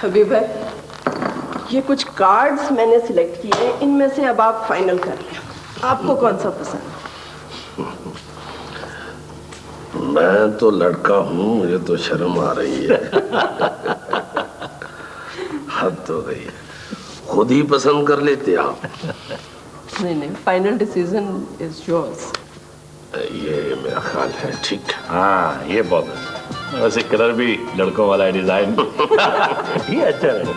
हबीब भाई, ये कुछ कार्ड्स मैंने सिलेक्ट किए हैं, इनमें से अब आप फाइनल कर लें, आपको कौन सा पसंद? मैं तो लड़का हूँ, मुझे तो शर्म आ रही है। हद हो गई, खुद ही पसंद कर लेते आप। नहीं, फाइनल डिसीजन इज योर्स। ये मेरा ख्याल है ठीक। हाँ, ये बहुत अच्छा। वैसे कलर भी लड़कों वाला है, डिजाइन ये अच्छा लगा।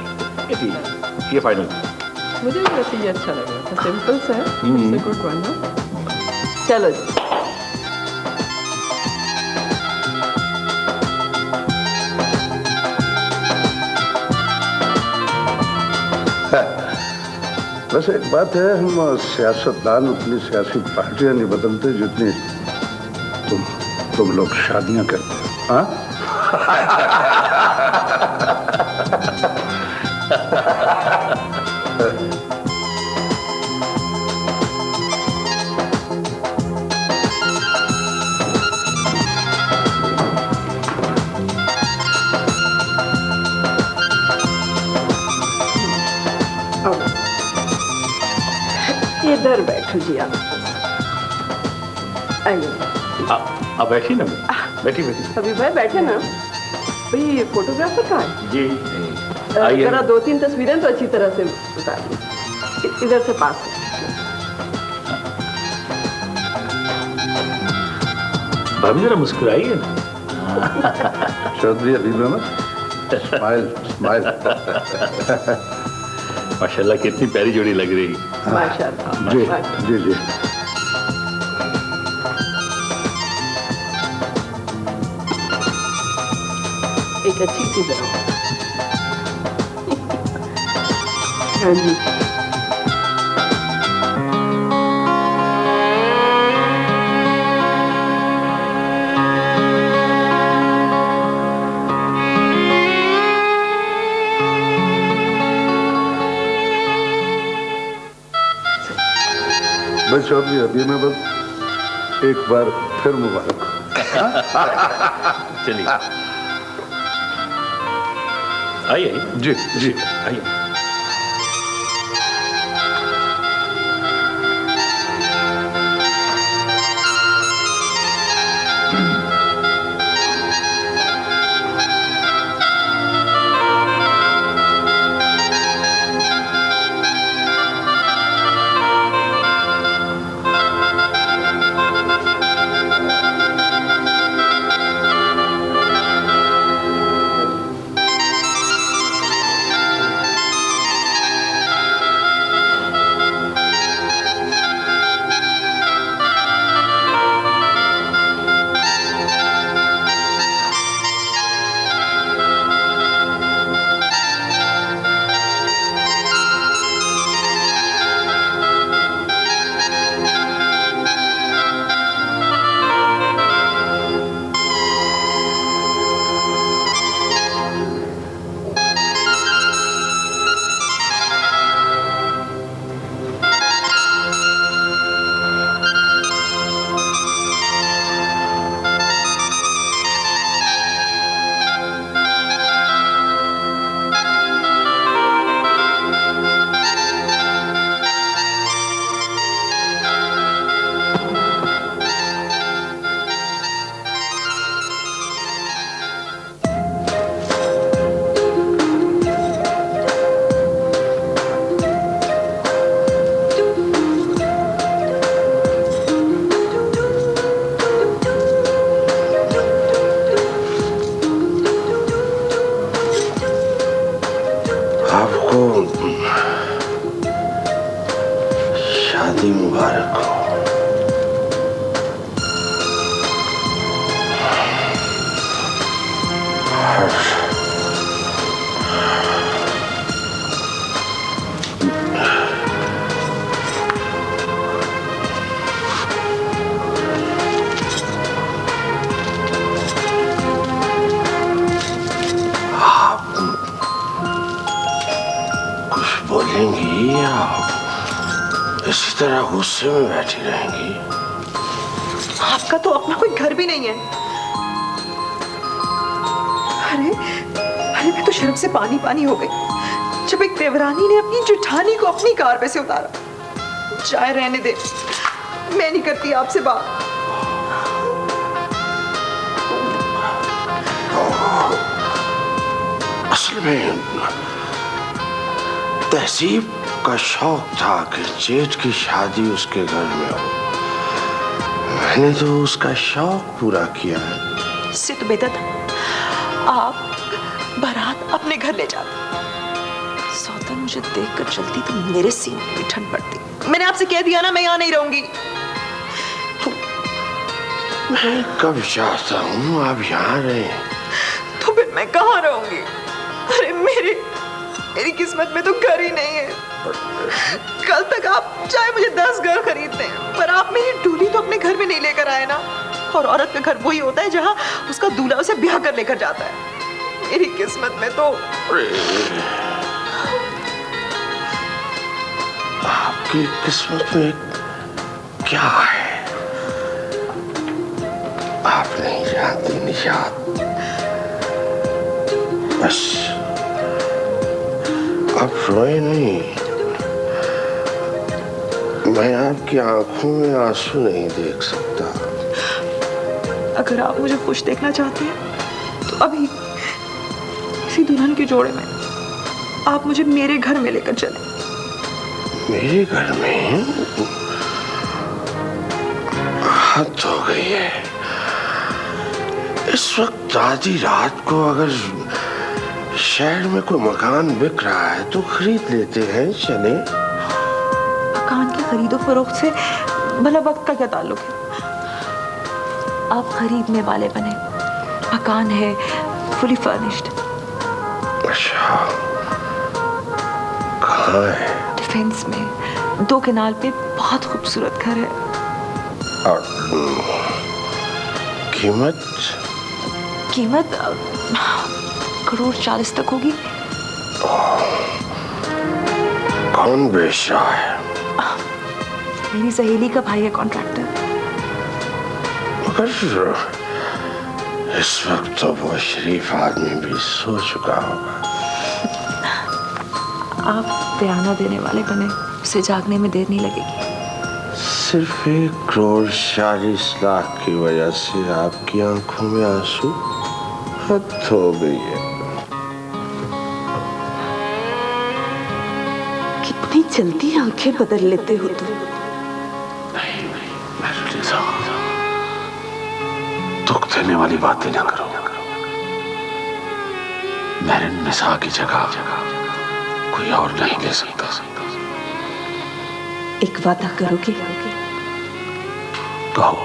ये फाइनल। मुझे भी वैसे ये अच्छा लगा था, सिंपल सा है, गुड वन। चलो जी। बस एक बात है, हम सियासतदान अपनी सियासी पार्टियां नहीं बदलते जितनी तुम लोग शादियां करते हो। हाँ? इधर बैठो जी आप। आइए। अब बैठी ना, बैठी। अभी भाई बैठे ना। भाई फोटोग्राफर कहाँ है? जी जरा 2-3 तस्वीरें तो अच्छी तरह से उतार ली, इधर से पास है। भाभी जरा मुस्कुराइए ना। चौधरी हबीब अहमद, स्माइल। माशाल्लाह, कितनी प्यारी जोड़ी लग रही। माशाल्लाह। जी। एक अच्छी सी जरा। हाँ जी। बस चौधरी हबीब अहमद, एक बार फिर मुबारक। चलिए, आइए। जी आइए। शादी मुबारक हो। बोलेंगी या इसी तरह गुस्से में बैठी रहेंगी? आपका तो अपना कोई घर भी नहीं है। अरे अरे मैं तो शर्म से पानी पानी हो गई जब एक देवरानी ने अपनी जेठानी को अपनी कार पे से उतारा। चाहे रहने दे, मैं नहीं करती आपसे बात। असल में तहसीब का शौक था कि जेठ की शादी उसके घर में हो। मैंने तो उसका शौक पूरा किया है। इससे तो बेहतर था आप बारात अपने घर ले जाते। सौतन मुझे देखकर चलती तो मेरे सीने में ठंड पड़ती। मैंने आपसे कह दिया ना, मैं यहाँ नहीं रहूंगी। मैं कब चाहता हूँ आप यहाँ रहे। तो फिर मैं कहाँ रहूंगी? अरे मेरी किस्मत में तो घर ही नहीं है। कल तक आप चाहे मुझे 10 घर खरीदते हैं, पर आप मेरी डोली तो अपने घर में नहीं लेकर आए ना। और औरत का घर वही होता है जहाँ उसका दूल्हा उसे ब्याह कर लेकर जाता है। मेरी किस्मत में तो आपकी किस्मत में क्या है आप नहीं जानती निशात। बस आप रोए नहीं। मैं आपकी आंखों में आंसू नहीं देख सकता। अगर आप मुझे खुश देखना चाहते हैं तो अभी इसी दुल्हन के जोड़े में आप मुझे मेरे घर में लेकर चलें। मेरे घर में हद हो गई है। इस वक्त आधी रात को अगर शहर में कोई मकान बिक रहा है तो खरीद लेते हैं। चले। मकान की खरीदो फरोख्त से भला वक्त का क्या ताल्लुक है? आप खरीदने वाले बने, मकान है फुली फर्निश्ड। अच्छा, कहाँ है? डिफेंस में 2 केनाल पे बहुत खूबसूरत घर है। और कीमत? कीमत 1.40 तक होगी। कौन बेच रहा है? मेरी सहेली का भाई है कॉन्ट्रैक्टर। मगर इस वक्त तो वो शरीफ आदमी भी सो चुका होगा। आप बयाना देने वाले बने, उसे जागने में देर नहीं लगेगी। सिर्फ 1.40 की वजह से आपकी आंखों में आंसू? हद हो गई है। कितनी जल्दी आंखें बदल लेते हो तुम। दुख देने वाली बातें ना करो। मैरिन निसा की जगह कोई और नहीं ले सकता। एक वादा करोगे? कहो।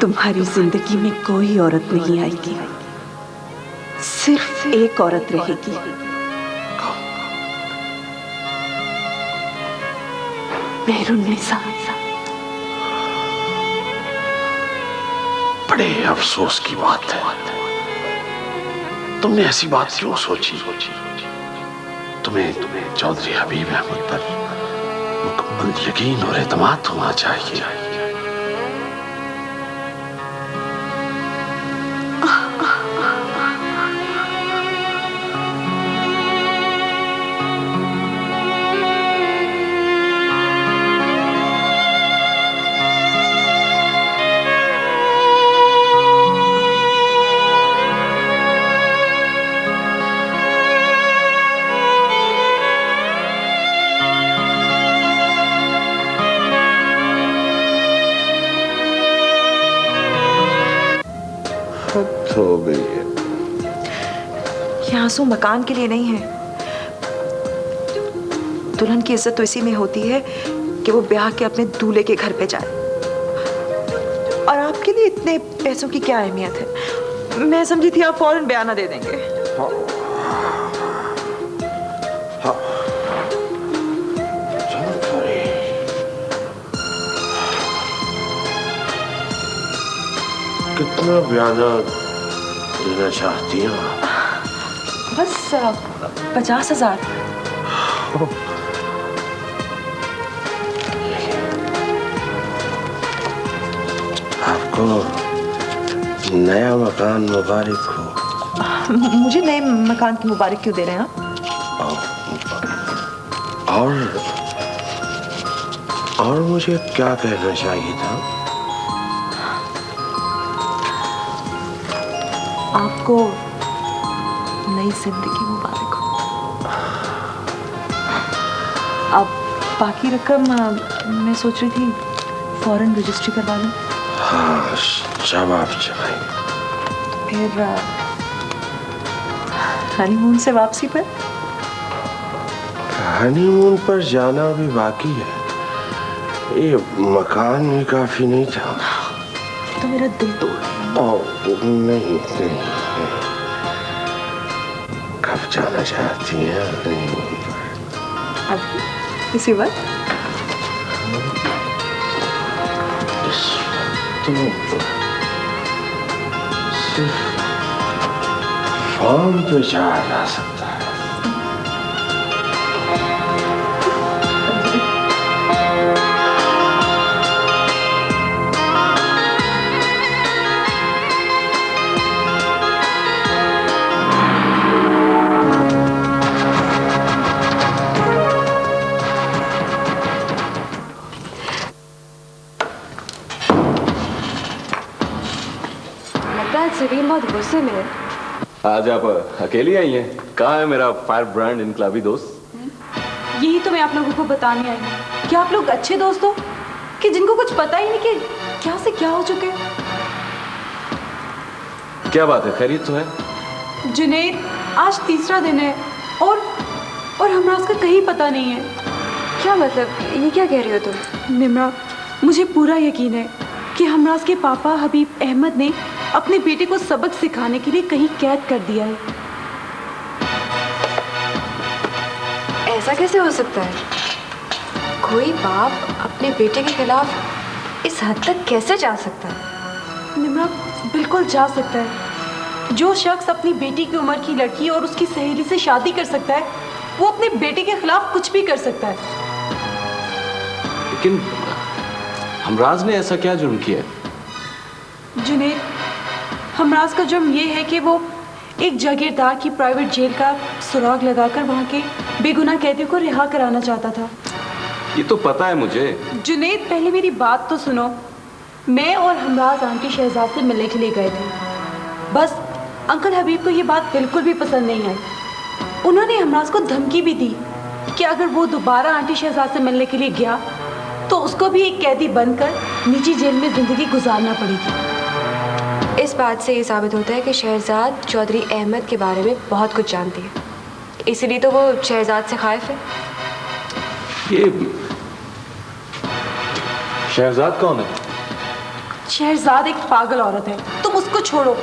तुम्हारी जिंदगी में कोई औरत नहीं आएगी, सिर्फ एक औरत रहेगी। मेहरुन्निसा। बड़े अफसोस की बात है, तुमने ऐसी बात क्यों सोची? तुम्हें चौधरी हबीब अहमद पर मुकम्मल यकीन और एतमाद होना चाहिए। हो गई है। ये आंसू मकान के लिए नहीं है। दुल्हन की इज्जत तो इसी में होती है कि वो ब्याह के अपने दूल्हे के घर पे जाए। और आपके लिए इतने पैसों की क्या अहमियत है? मैं समझी थी आप फौरन बयाना दे देंगे। कितना बयाना देना चाहती हैं? बस 50,000। आपको नया मकान मुबारक हो। मुझे नए मकान की मुबारक क्यों दे रहे हैं आप? और मुझे क्या कहना चाहिए था? आपको नई जिंदगी मुबारक हो। अब बाकी रकम मैं सोच रही थी फौरन रजिस्ट्री करवा लूं। हाँ, जब आप चाहें। फिर हनीमून से वापसी पर? हनीमून पर जाना भी बाकी है। ये मकान भी काफी नहीं था। तो मेरा दिल तोड़ नहीं, कब जाना चाहती हैं हनीमून पर? अभी इसी वक्त? इस वक्त तो सिर्फ फॉर्म पे जाया जा सकता है। सबीन बहुत गुस्से में है। आज आप अकेली आई हैं? कहाँ है मेरा फायर ब्रांड इनकलाबी दोस्त? यही तो मैं आप लोगों को बताने आई हूँ कि आप लोग अच्छे दोस्त हो कि जिनको कुछ पता ही नहीं कि क्या से क्या हो चुके। क्या बात है, खैरियत तो है? जुनैद, आज तीसरा दिन है और हमरा का कहीं पता नहीं है। क्या मतलब, ये क्या कह रही हो तुम? निम्रा, मुझे पूरा यकीन है कि हमराज के पापा हबीब अहमद ने अपने बेटे को सबक सिखाने के लिए कहीं कैद कर दिया है। ऐसा कैसे हो सकता है? कोई बाप अपने बेटे के खिलाफ इस हद तक कैसे जा सकता है? निम्रा, बिल्कुल जा सकता है। जो शख्स अपनी बेटी की उम्र की लड़की और उसकी सहेली से शादी कर सकता है, वो अपने बेटे के खिलाफ कुछ भी कर सकता है। लेकिन हमराज ने ऐसा क्या जुर्म किया है? जुनैद, हमराज का जुर्म ये है कि वो एक जागीरदार की प्राइवेट जेल का सुराग लगाकर वहाँ के बेगुनाह कैदियों को रिहा कराना चाहता था। ये तो पता है मुझे। जुनैद, पहले मेरी बात तो सुनो। मैं और हमराज आंटी शहजाद से मिलने के लिए गए थे। बस अंकल हबीब को ये बात बिल्कुल भी पसंद नहीं आई। उन्होंने हमराज को धमकी भी दी कि अगर वो दोबारा आंटी शहजाद से मिलने के लिए गया तो उसको भी एक कैदी बनकर निजी जेल में जिंदगी गुजारना पड़ेगी। इस बात से ये साबित होता है कि शहजाद चौधरी अहमद के बारे में बहुत कुछ जानती है, इसीलिए तो वो शहजाद से खाइफ है। ये शहजाद कौन है? शहजाद एक पागल औरत है। तुम उसको छोड़ो।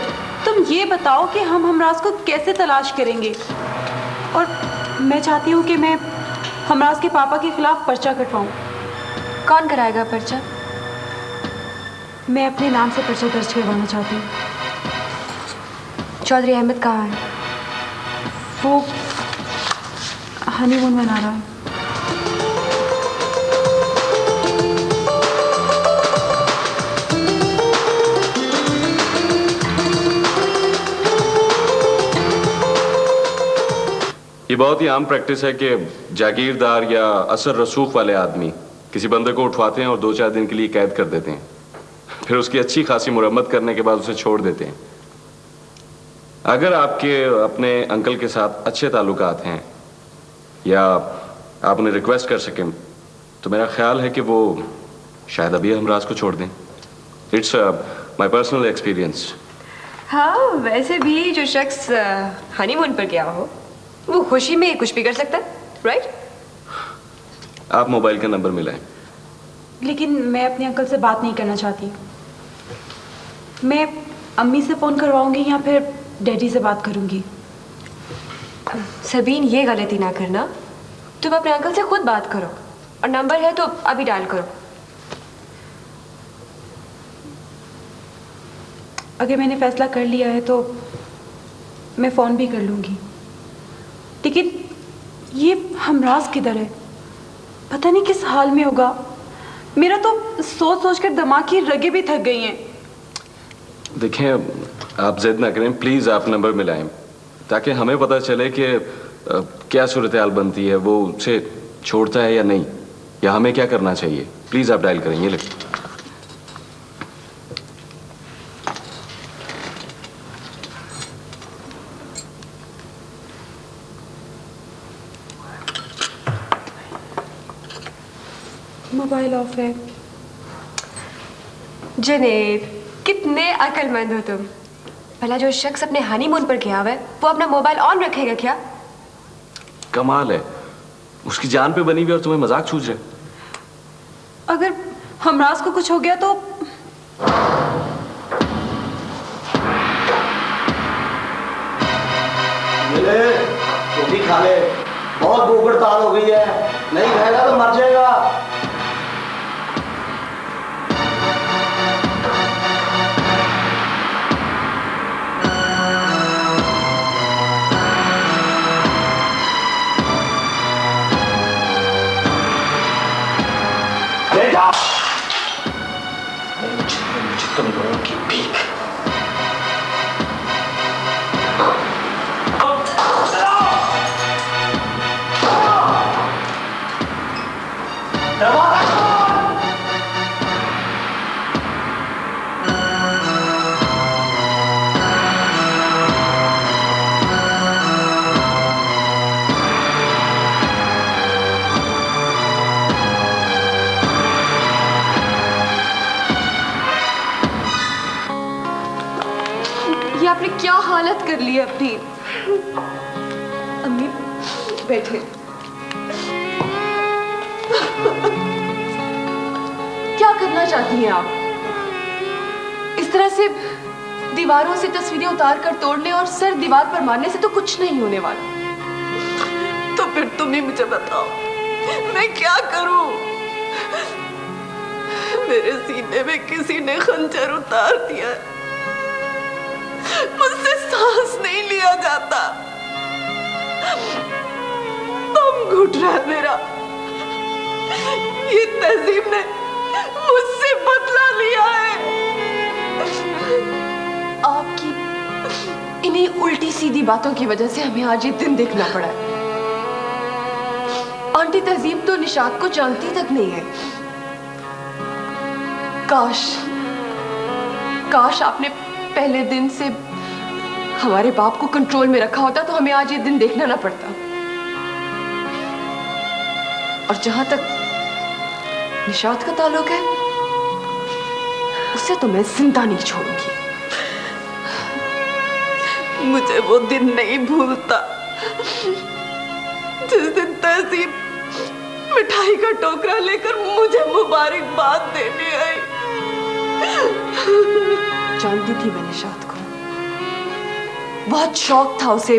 तुम ये बताओ कि हम हमराज को कैसे तलाश करेंगे। और मैं चाहती हूँ कि मैं हमराज के पापा के खिलाफ पर्चा कटवाऊँ। कौन कराएगा पर्चा? मैं अपने नाम से पर्चा दर्ज करवाना चाहती हूँ। चौधरी अहमद कहाँ है? वो हनीमून मना रहा है। ये बहुत ही आम प्रैक्टिस है कि जागीरदार या असर रसूख वाले आदमी किसी बंदे को उठवाते हैं और 2-4 दिन के लिए कैद कर देते हैं, फिर उसकी अच्छी खासी मुरम्मत करने के बाद उसे छोड़ देते हैं। अगर आपके अपने अंकल के साथ अच्छे ताल्लुकात हैं या आप उन्हें रिक्वेस्ट कर सकें तो मेरा ख्याल है कि वो शायद अभी हमराज को छोड़ दें। It's my personal experience. हाँ, वैसे भी जो शख्स हनीमून पर गया हो वो खुशी में कुछ भी कर सकता है, राइट? आप मोबाइल का नंबर मिलाएं। लेकिन मैं अपने अंकल से बात नहीं करना चाहती। मैं अम्मी से फ़ोन करवाऊंगी या फिर डैडी से बात करूंगी। सबीन, ये गलती ना करना। तुम अपने अंकल से खुद बात करो और नंबर है तो अभी डायल करो। अगर मैंने फैसला कर लिया है तो मैं फ़ोन भी कर लूंगी। लेकिन ये हमराज किधर है? पता नहीं किस हाल में होगा। मेरा तो सोच सोच कर दिमाग की रगें भी थक गई हैं। देखें, आप जिद ना करें, प्लीज आप नंबर मिलाएं। ताकि हमें पता चले कि क्या सूरत हाल बनती है, वो उसे छोड़ता है या नहीं, या हमें क्या करना चाहिए। प्लीज आप डायल करें, ये लिख। मोबाइल ऑफ है। जुनैद, कितने अक्लमंद हो तुम। भला जो शख्स अपने हनीमून पर गया हुआ है वो अपना मोबाइल ऑन रखेगा क्या? कमाल है, उसकी जान पे बनी हुई और तुम्हें मजाक सूझ रहे। अगर हमराज को कुछ हो गया तो? मिले रोटी खा ले, बहुत भूख हड़ताल हो गई है, नहीं खाएगा तो मर जाएगा। तुम लोगों की भीख। ये आपने क्या हालत कर ली है अपनी। अम्मी बैठे। क्या करना चाहती हैं आप? इस तरह से दीवारों से तस्वीरें उतार कर तोड़ने और सर दीवार पर मारने से तो कुछ नहीं होने वाला। तो फिर तुम ही मुझे बताओ, मैं क्या करूं? मेरे सीने में किसी ने खंजर उतार दिया, मुझसे सांस नहीं लिया जाता, दम घुट रहा है मेरा। ये तहजीब ने मुझसे बदला लिया है। आपकी इन्हीं उल्टी सीधी बातों की वजह से हमें आज ये दिन देखना पड़ा है। आंटी तहजीब तो निशात को जानती तक नहीं है। काश आपने पहले दिन से हमारे बाप को कंट्रोल में रखा होता तो हमें आज ये दिन देखना ना पड़ता। और जहां तक निशात का ताल्लुक है, उसे तो मैं जिंदा नहीं छोड़ूंगी। मुझे वो दिन नहीं भूलता जिस दिन तहजीब मिठाई का टोकरा लेकर मुझे मुबारकबाद देने आई। जानती थी मैं निशात को, बहुत शौक था उसे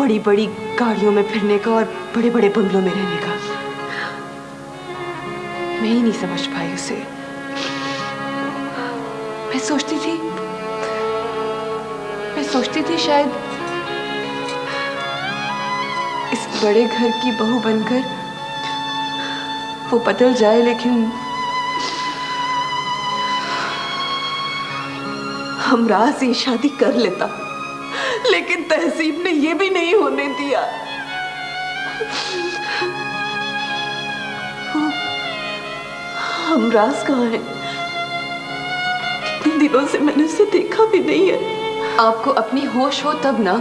बड़ी बड़ी गाड़ियों में फिरने का और बड़े बड़े बंगलों में रहने का। मैं ही नहीं समझ पाई उसे। मैं सोचती थी शायद इस बड़े घर की बहू बनकर वो बदल जाए, लेकिन हमराज से शादी कर लेता, लेकिन तहसीब ने ये भी नहीं होने दिया। हमराज कहाँ है? कितने दिनों से मैंने उसे देखा भी नहीं है। आपको अपनी होश हो तब ना।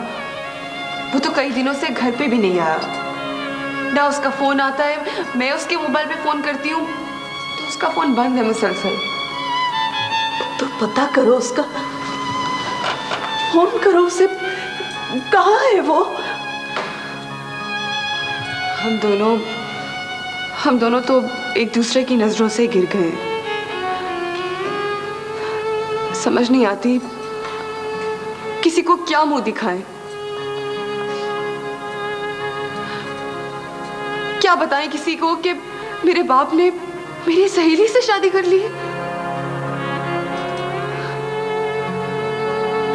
वो तो कई दिनों से घर पे भी नहीं आया ना। उसका फोन आता है, मैं उसके मोबाइल पे फोन करती हूँ तो उसका फोन बंद है मुसलसल। तो पता करो उसका, फोन करो उसे। कहाँ है वो? हम दोनों तो एक दूसरे की नजरों से गिर गए। समझ नहीं आती किसी को क्या मुंह दिखाएं, क्या बताएं किसी को कि मेरे बाप ने मेरी सहेली से शादी कर ली है।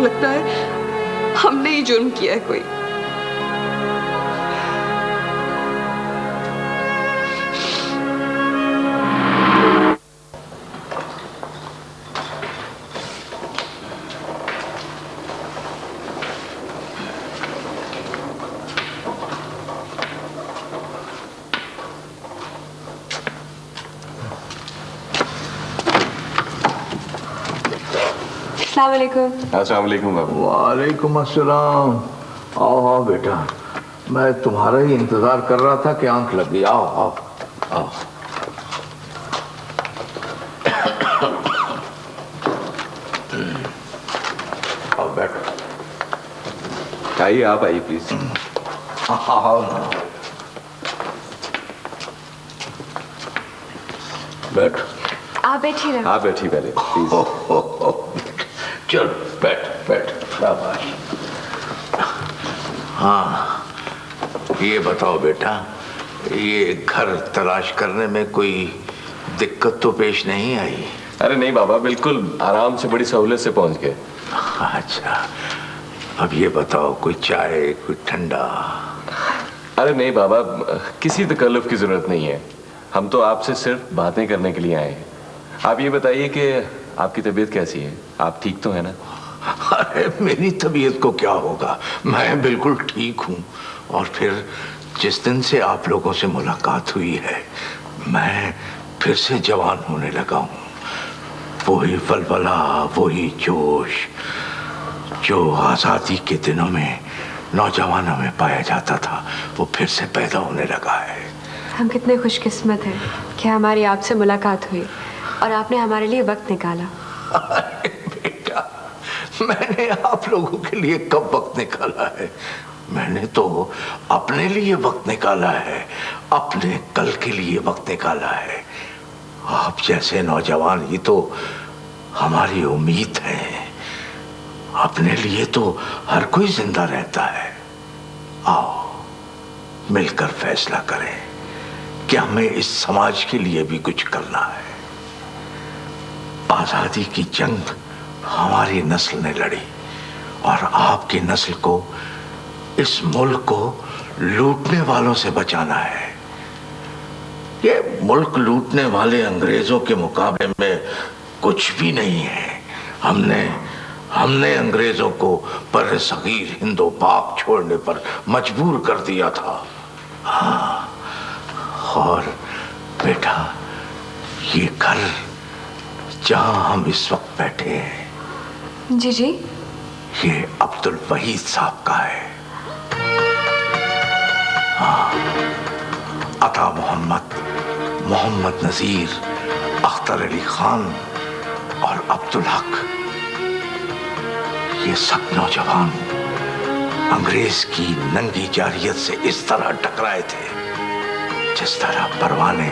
लगता है हमने ही जुर्म किया है कोई। अस्सलाम वालेकुम। अस्सलाम वालेकुम बाबू। वालेकुम अस्सलाम। आओ आओ बेटा, मैं तुम्हारा ही इंतजार कर रहा था कि आंख लग गई। आओ आओ आओ। आओ बैठो। आइए, आप आइए प्लीज। आओ ना, बैठो। आप बैठिए ना। आप बैठिए पहले प्लीज। चल बैठ बैठ, शाबाश। हाँ, ये बताओ बेटा, ये घर तलाश करने में कोई दिक्कत तो पेश नहीं आई? अरे नहीं बाबा, बिल्कुल आराम से, बड़ी सहूलियत से पहुंच गए। अच्छा, अब ये बताओ, कोई चाय, कोई ठंडा? अरे नहीं बाबा, किसी तकल्लुफ की जरूरत नहीं है। हम तो आपसे सिर्फ बातें करने के लिए आए हैं। आप ये बताइए कि आपकी तबीयत कैसी है? आप ठीक तो है ना? अरे मेरी तबीयत को क्या होगा, मैं बिल्कुल ठीक हूँ। और फिर जिस दिन से आप लोगों से मुलाकात हुई है, मैं फिर से जवान होने लगा हूँ। वही वलवला, वही जोश जो आज़ादी के दिनों में नौजवानों में पाया जाता था, वो फिर से पैदा होने लगा है। हम कितने खुशकिस्मत हैं कि हमारी आपसे मुलाकात हुई और आपने हमारे लिए वक्त निकाला। अरे बेटा, मैंने आप लोगों के लिए कब वक्त निकाला है? मैंने तो अपने लिए वक्त निकाला है, अपने कल के लिए वक्त निकाला है। आप जैसे नौजवान ही तो हमारी उम्मीद है। अपने लिए तो हर कोई जिंदा रहता है। आओ मिलकर फैसला करें कि हमें इस समाज के लिए भी कुछ करना है। आजादी की जंग हमारी नस्ल ने लड़ी और आपकी नस्ल को इस मुल्क को लूटने वालों से बचाना है। ये मुल्क लूटने वाले अंग्रेजों के मुकाबले में कुछ भी नहीं है। हमने अंग्रेजों को पर सगीर हिंदो पाक छोड़ने पर मजबूर कर दिया था। हाँ, और बेटा, ये घर जहां हम इस वक्त बैठे हैं, जी जी, ये अब्दुल वहीद साहब का है। हाँ, अता मोहम्मद, मोहम्मद नजीर, अख्तर अली खान और अब्दुल हक, ये सब नौजवान अंग्रेज की नंगी जारियत से इस तरह टकराए थे जिस तरह परवाने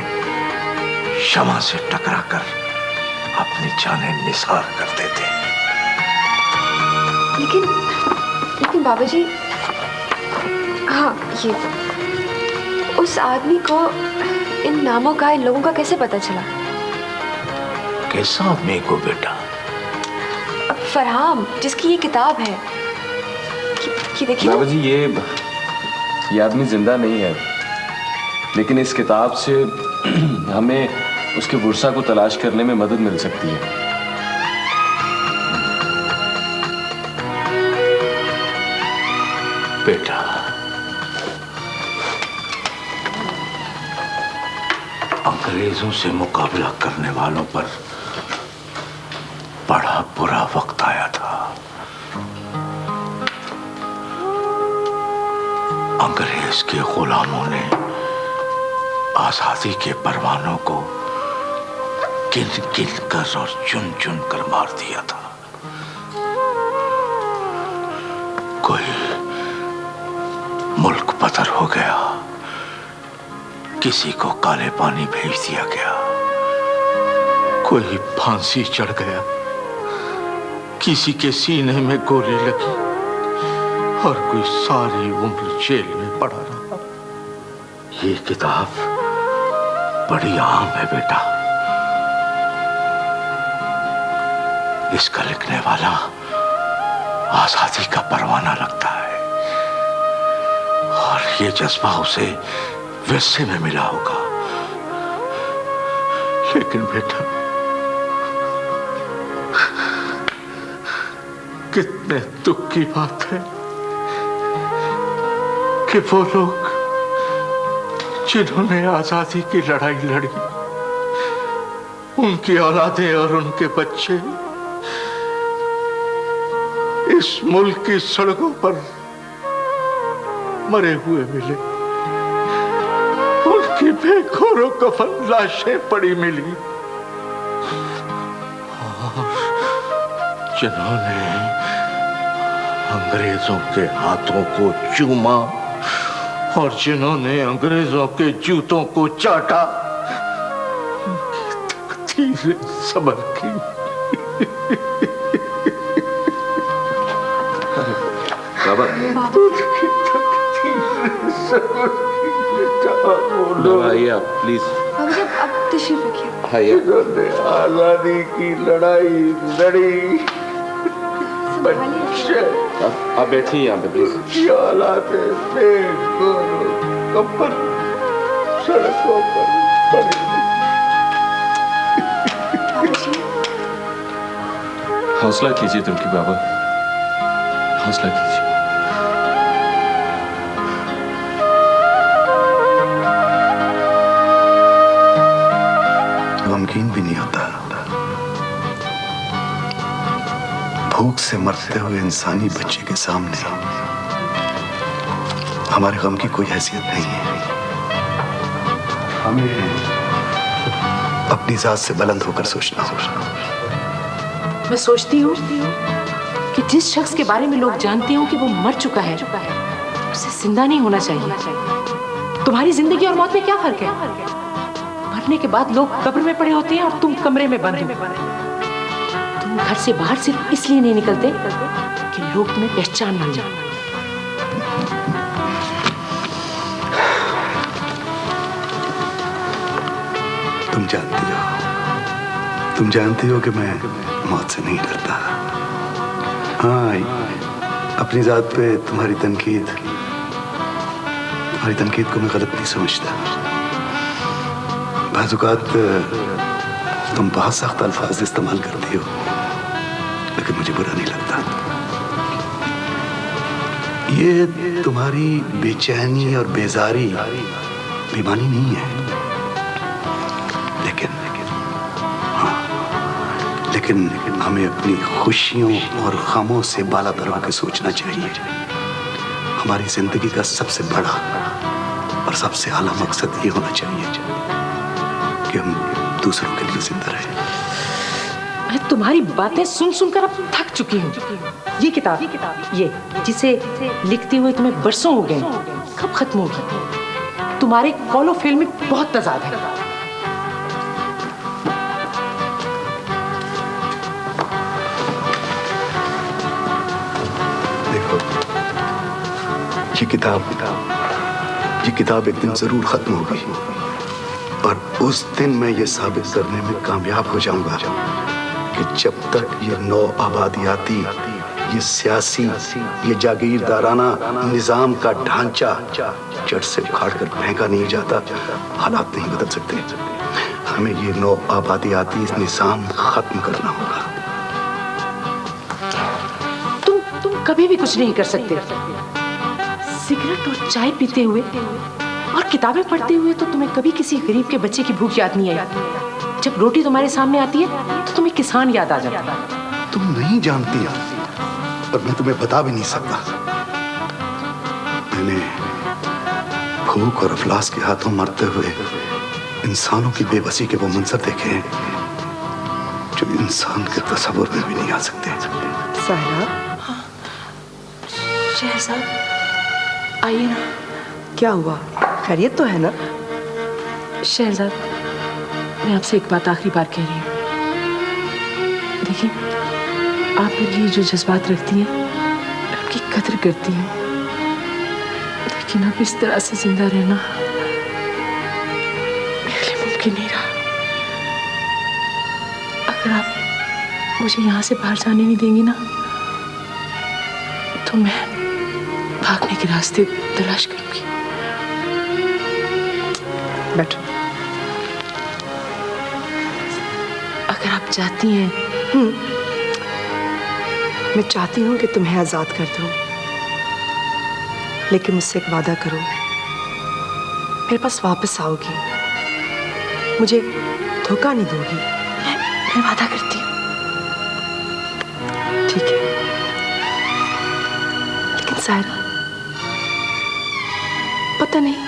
शमा से टकराकर अपनी जानें निसार करते थे। लेकिन बाबा जी, हाँ, ये उस आदमी को इन नामों का, इन लोगों का कैसे पता चला? कैसा आदमी को बेटा? फरहाम, जिसकी ये किताब है। ये देखिए बाबा जी, ये आदमी जिंदा नहीं है, लेकिन इस किताब से हमें उसके बुरसा को तलाश करने में मदद मिल सकती है। बेटा, अंग्रेजों से मुकाबला करने वालों पर बड़ा बुरा वक्त आया था। अंग्रेज के गुलामों ने आजादी के परवानों को गिन गिन कर और चुन चुन कर मार दिया था। कोई मुल्क बदर हो गया, किसी को काले पानी भेज दिया गया, कोई फांसी चढ़ गया, किसी के सीने में गोली लगी और कोई सारी उम्र जेल में पड़ा रहा। ये किताब बड़ी आम है बेटा। इसका लिखने वाला आजादी का परवाना लगता है और ये जज्बा उसे विरसे में मिला होगा। लेकिन बेटा, कितने दुख की बात है कि वो लोग जिन्होंने आजादी की लड़ाई लड़ी, उनकी औलादें और उनके बच्चे इस मुल्क की सड़कों पर मरे हुए मिले, उनकी बेखौरों कफन लाशें पड़ी मिली, और जिन्होंने अंग्रेजों के हाथों को चूमा और जिन्होंने अंग्रेजों के जूतों को चाटा, तकदीरें सबर की। बाबा, आइए आप प्लीज। बाबा जी अब तशरीफ रखिए। जिन्होंने आजादी की लड़ाई लड़ी, आप बैठिए यहाँ पे प्लीज। कपन सड़कों पर पड़े। हौसला कीजिए तुर्की बाबा, हौसला कीजिए। गमगीन भी नहीं होता। भूख से मरते हुए इंसानी बच्चे के सामने हमारे गम की कोई हैसियत नहीं है। हमें अपनी जात से बुलंद होकर सोचना होगा। मैं सोचती हूँ कि जिस शख्स के बारे में लोग जानते हो कि वो मर चुका है, उसे जिंदा नहीं होना चाहिए। तुम्हारी जिंदगी और मौत में क्या फर्क है? मरने के बाद लोग कब्र में पड़े होते हैं और तुम कमरे में बंद हो। तुम घर से बाहर सिर्फ इसलिए नहीं निकलते कि लोग तुम्हें पहचान न जाए। तुम जानती हो कि मैं मौत से नहीं डरता। हाँ, अपनी जात पे तुम्हारी तनकीद को मैं गलत नहीं समझता। बाज़ औक़ात तुम बहुत सख्त अल्फाज इस्तेमाल करती हो, लेकिन मुझे बुरा नहीं लगता। ये तुम्हारी बेचैनी और बेजारी बेईमानी नहीं है, लेकिन हमें अपनी खुशियों और गमों से बालातर होकर सोचना चाहिए। हमारी जिंदगी का सबसे बड़ा और सबसे आला मकसद ये होना चाहिए कि हम दूसरों के लिए जिंदा रहें। मैं तुम्हारी बातें सुन सुनकर अब थक चुकी हूँ। ये किताब ये जिसे लिखते हुए तुम्हें बरसों हो गए, कब खत्म होगी? तुम्हारे कॉलो फिल्म में बहुत तजाद है। ये किताब एक दिन जरूर खत्म होगी, और उस दिन मैं ये साबित करने में कामयाब हो जाऊंगा कि जब तक ये नौ आबादियाती, ये सियासी, ये जागीरदाराना निजाम का ढांचा जड़ से उखाड़ कर फेंका नहीं जाता, हालात नहीं बदल सकते। हमें ये नौ आबादियाती निजाम खत्म करना होगा। तुम कभी भी कुछ नहीं कर सकते। सिगरेट और चाय पीते हुए और किताबें पढ़ते हुए तो तुम्हें कभी किसी गरीब के बच्चे की भूख याद नहीं आई। जब रोटी तुम्हारे सामने आती है तो तुम्हें किसान याद आ जाता है। तुम नहीं जानती और मैं तुम्हें बता भी नहीं सकता। मैंने भूख और अफलास के हाथों मरते हुए इंसानों की बेबसी के वो मंजर देखे हैं जो इंसान के तस्वुर में भी नहीं आ सकते। साहिरा, शहजाद आइए ना। क्या हुआ? खैरियत तो है ना? शहजाद, मैं आपसे एक बात आखिरी बार कह रही हूँ। देखिए, आप मेरे लिए जो जज्बात रखती हैं, मैं उनकी कदर करती हूँ, लेकिन अब इस तरह से जिंदा रहना मेरे लिए मुमकिन नहीं रहा। अगर आप मुझे यहाँ से बाहर जाने नहीं देंगी ना, तो मैं भागने के रास्ते तलाश करूंगी। बैठो। अगर आप चाहती हैं, मैं चाहती हूँ कि तुम्हें आजाद कर दूं, लेकिन मुझसे एक वादा करो, मेरे पास वापस आओगी, मुझे धोखा नहीं दोगी। मैं वादा करती हूँ। ठीक है, सायरा, पता नहीं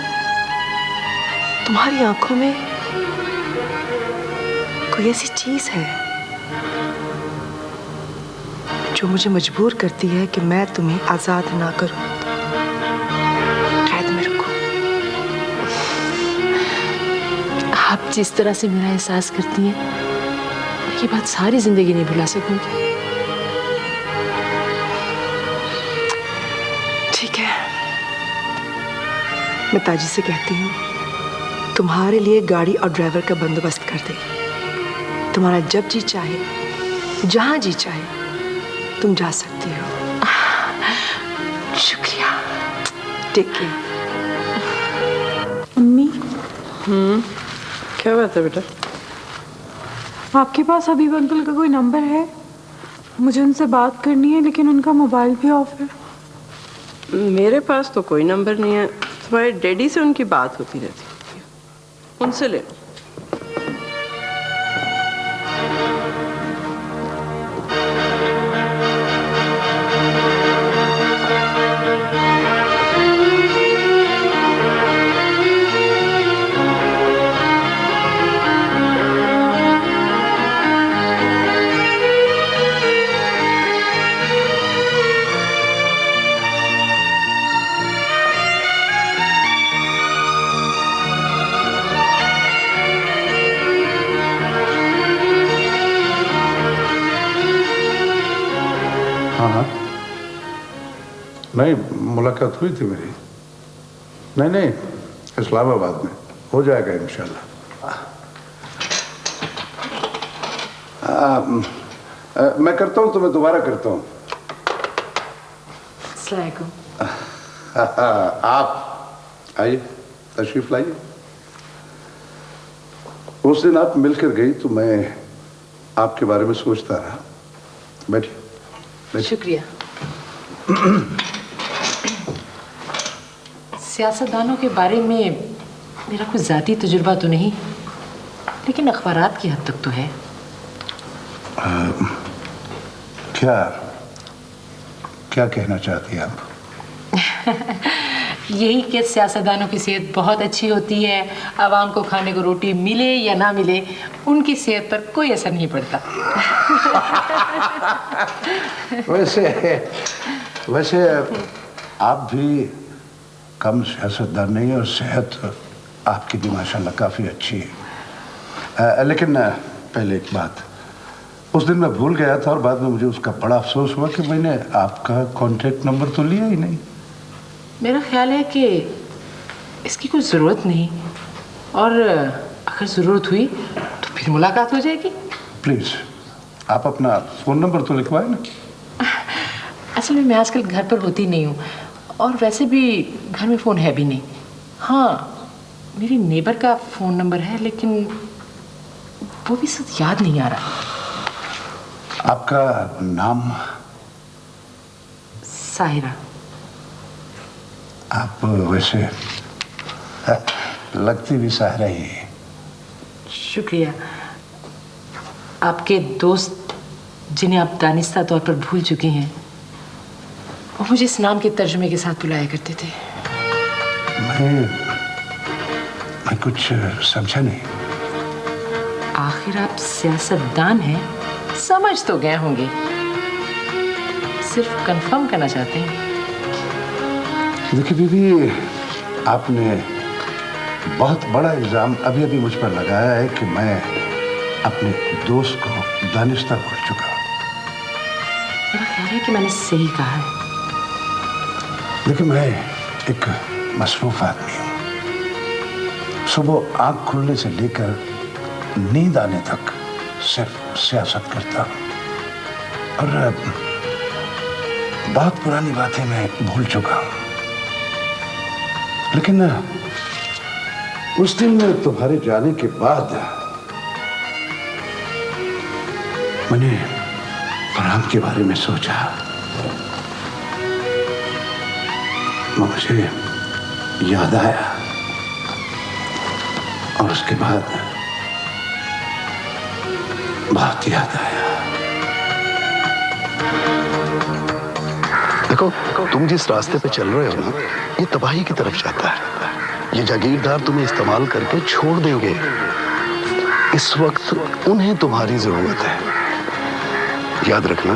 तुम्हारी आंखों में कोई ऐसी चीज है जो मुझे मजबूर करती है कि मैं तुम्हें आजाद ना करूं, कैद में रखूं। आप जिस तरह से मेरा एहसास करती हैं, ये बात सारी जिंदगी नहीं भुला सकूंगी। ठीक है, मैं ताजी से कहती हूँ तुम्हारे लिए गाड़ी और ड्राइवर का बंदोबस्त कर देगी। तुम्हारा जब जी चाहे, जहां जी चाहे तुम जा सकती हो। शुक्रिया। Take care. अम्मी, क्या बात है बेटा? आपके पास हबीब अंकल का कोई नंबर है? मुझे उनसे बात करनी है, लेकिन उनका मोबाइल भी ऑफ है। मेरे पास तो कोई नंबर नहीं है। तुम्हारे डैडी से उनकी बात होती रहती है, उनसे ले लो। नहीं, मुलाकात हुई थी मेरी। नहीं, इस्लामाबाद में हो जाएगा इंशाल्लाह। मैं करता हूँ तो मैं दोबारा करता हूँ। आप आइए, तशरीफ लाइए। उस दिन आप मिलकर गई तो मैं आपके बारे में सोचता रहा। बैठिए। शुक्रिया। सियासतदानों के बारे में मेरा कुछ ज़ाती तजुर्बा तो नहीं, लेकिन अखबारात की हद तक तो है। क्या कहना चाहती हैं आप? यही कि सियासतदानों की सेहत बहुत अच्छी होती है। आवाम को खाने को रोटी मिले या ना मिले, उनकी सेहत पर कोई असर नहीं पड़ता। वैसे आप भी कम सियासतदान नहीं है और सेहत आपकी भी माशाल्लाह काफ़ी अच्छी है। लेकिन पहले एक बात, उस दिन मैं भूल गया था और बाद में मुझे उसका बड़ा अफसोस हुआ कि मैंने आपका कॉन्टैक्ट नंबर तो लिया ही नहीं। मेरा ख्याल है कि इसकी कोई ज़रूरत नहीं, और अगर ज़रूरत हुई तो फिर मुलाकात हो जाएगी। प्लीज़ आप अपना फ़ोन नंबर तो लिखवाएं ना। असल में मैं आजकल घर पर होती नहीं हूँ, और वैसे भी घर में फ़ोन है भी नहीं। हाँ, मेरी नेबर का फ़ोन नंबर है, लेकिन वो भी सब याद नहीं आ रहा। आपका नाम? साहिरा। आप वैसे लगती भी साहिरा ही है। शुक्रिया। आपके दोस्त जिन्हें आप दानिस्ता तौर पर भूल चुकी हैं, वो मुझे इस नाम के तर्जुमे के साथ बुलाया करते थे। मैं कुछ समझा नहीं। आखिर आप सियासतदान हैं, समझ तो गए होंगे, सिर्फ कंफर्म करना चाहते हैं। देखिए बीबी, आपने बहुत बड़ा इल्ज़ाम अभी अभी मुझ पर लगाया है कि मैं अपने दोस्त को दानिस्ता भूल चुका। मेरा ख्याल है कि मैंने सही कहा है। देखिए, मैं एक मसरूफ आदमी हूँ। सुबह आँख खुलने से लेकर नींद आने तक सिर्फ सियासत करता हूँ, और बहुत पुरानी बातें मैं भूल चुका हूँ। लेकिन उस दिन तुम्हारे जाने के बाद मैंने फरहान के बारे में सोचा। मुझे याद आया, और उसके बाद बहुत याद आया। देखो, तुम जिस रास्ते पे चल रहे हो ना, ये तबाही की तरफ जाता है। ये जागीरदार तुम्हें इस्तेमाल करके छोड़ देंगे। इस वक्त उन्हें तुम्हारी जरूरत है। याद रखना,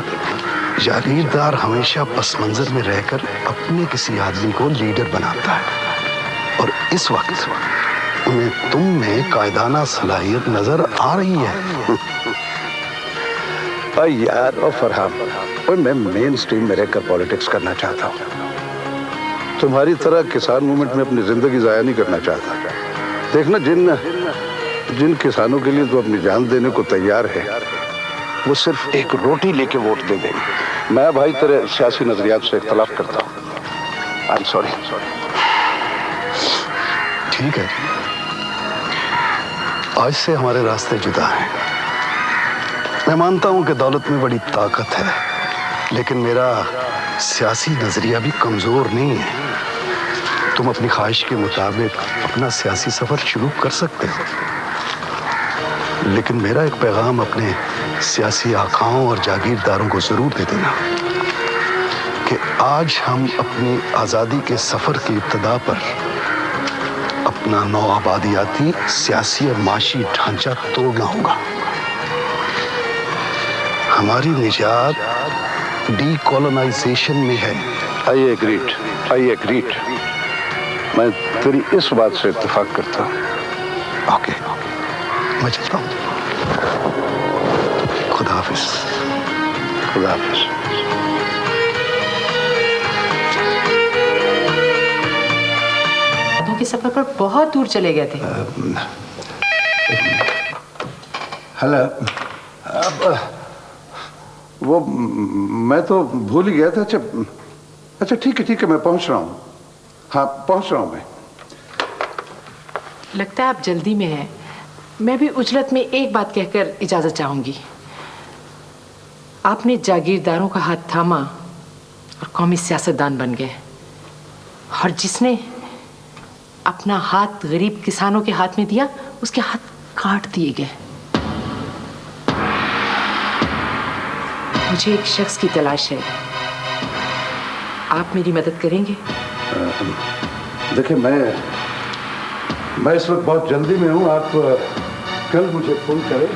जागीरदार हमेशा पस मंजर में रहकर अपने किसी आदमी को लीडर बनाता है, और इस वक्त उन्हें तुम में कायदाना सलाहियत नजर आ रही है। भाई यार, और फरहान, और मैं मेन स्ट्रीम में रहकर पॉलिटिक्स करना चाहता हूँ। तुम्हारी तरह किसान मूवमेंट में अपनी जिंदगी जाया नहीं करना चाहता। देखना, जिन किसानों के लिए तो अपनी जान देने को तैयार है, वो सिर्फ एक रोटी लेके वोट दे देंगे। मैं भाई तेरे सियासी नजरियात से इख्तलाफ करता हूँ। I am sorry. ठीक है, आज से हमारे रास्ते जुदा हैं। मैं मानता हूं कि दौलत में बड़ी ताकत है, लेकिन मेरा सियासी नजरिया भी कमजोर नहीं है। तुम अपनी ख्वाहिश के मुताबिक अपना सियासी सफर शुरू कर सकते हो, लेकिन मेरा एक पैगाम अपने सियासी आकाओं और जागीरदारों को जरूर दे देना कि आज हम अपनी आज़ादी के सफर की इब्तिदा पर अपना नौ आबादियाती, सियासी और माशी ढांचा तोड़ना होगा। हमारी निजात डीकोलोनाइजेशन में है। I agreed. मैं तेरी इस बात से इत्तेफाक करता हूँ। ओके, मैं चलता हूँ। खुदा हाफिज। खुदा हाफिज। के सफर पर बहुत दूर चले गए थे। हेलो, वो मैं तो भूल ही गया था। अच्छा ठीक है, मैं पहुंच रहा हूँ। हाँ, पहुंच रहा हूँ मैं। लगता है आप जल्दी में हैं। मैं भी उजलत में एक बात कहकर इजाजत चाहूंगी। आपने जागीरदारों का हाथ थामा और कौमी सियासतदान बन गए, और जिसने अपना हाथ गरीब किसानों के हाथ में दिया, उसके हाथ काट दिए गए। मुझे एक शख्स की तलाश है, आप मेरी मदद करेंगे? देखिए, मैं इस वक्त बहुत जल्दी में हूँ। आप कल मुझे फोन करें।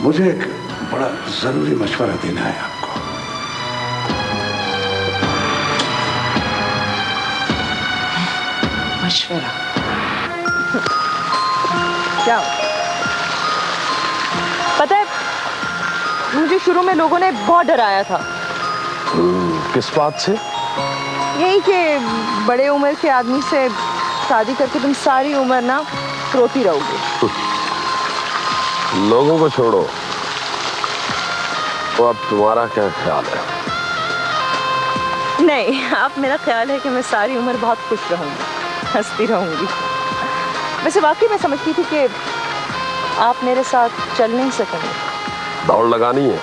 मुझे एक बड़ा जरूरी मशवरा देना है आपको। मशवरा? क्या? पता है, मुझे शुरू में लोगों ने बहुत डराया था। किस बात से? यही कि बड़े उम्र के आदमी से शादी करके तुम सारी उम्र ना रोती रहोगे। लोगों को छोड़ो, तो अब तुम्हारा क्या ख्याल है? नहीं, आप मेरा ख्याल है कि मैं सारी उम्र बहुत खुश रहूंगी, हंसती रहूंगी। वैसे वाकई मैं समझती थी कि आप मेरे साथ चल नहीं सकेंगे। दौड़ लगानी है?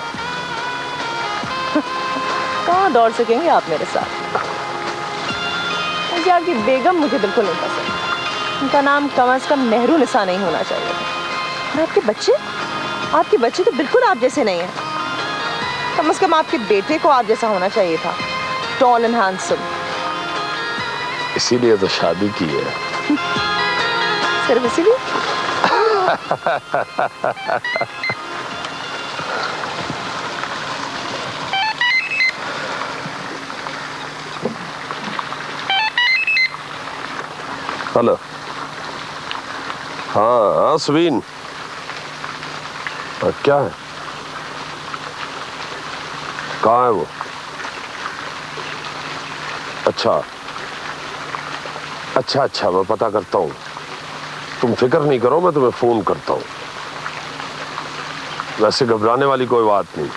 कहाँ दौड़ सकेंगे आप मेरे साथ? आपकी बेगम मुझे बिल्कुल नहीं पसंद। उनका नाम कम से कम नेहरू निसा नहीं होना चाहिए था। और आपके बच्चे तो बिल्कुल आप जैसे नहीं हैं। कम से कम आपके बेटे को आप जैसा होना चाहिए था, टॉल एंड हैंडसम। इसीलिए तो शादी की है। सिर्फ इसीलिए? हेलो। हाँ सवीन, क्या है? कहाँ है वो? अच्छा, मैं पता करता हूँ। तुम फिक्र नहीं करो, मैं तुम्हें फोन करता हूँ। वैसे घबराने वाली कोई बात नहीं।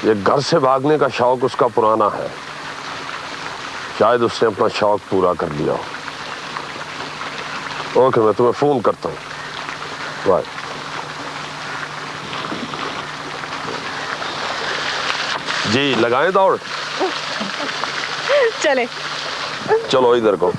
ये घर से भागने का शौक उसका पुराना है, शायद उसने अपना शौक पूरा कर लिया हो। ओके, मैं तुम्हें फोन करता हूँ। बाय। जी, लगाएं दौड़? चले। चलो इधर को।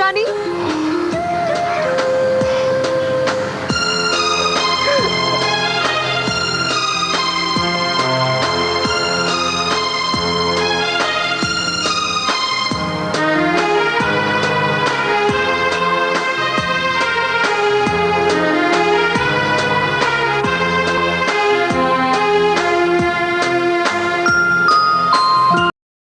नानी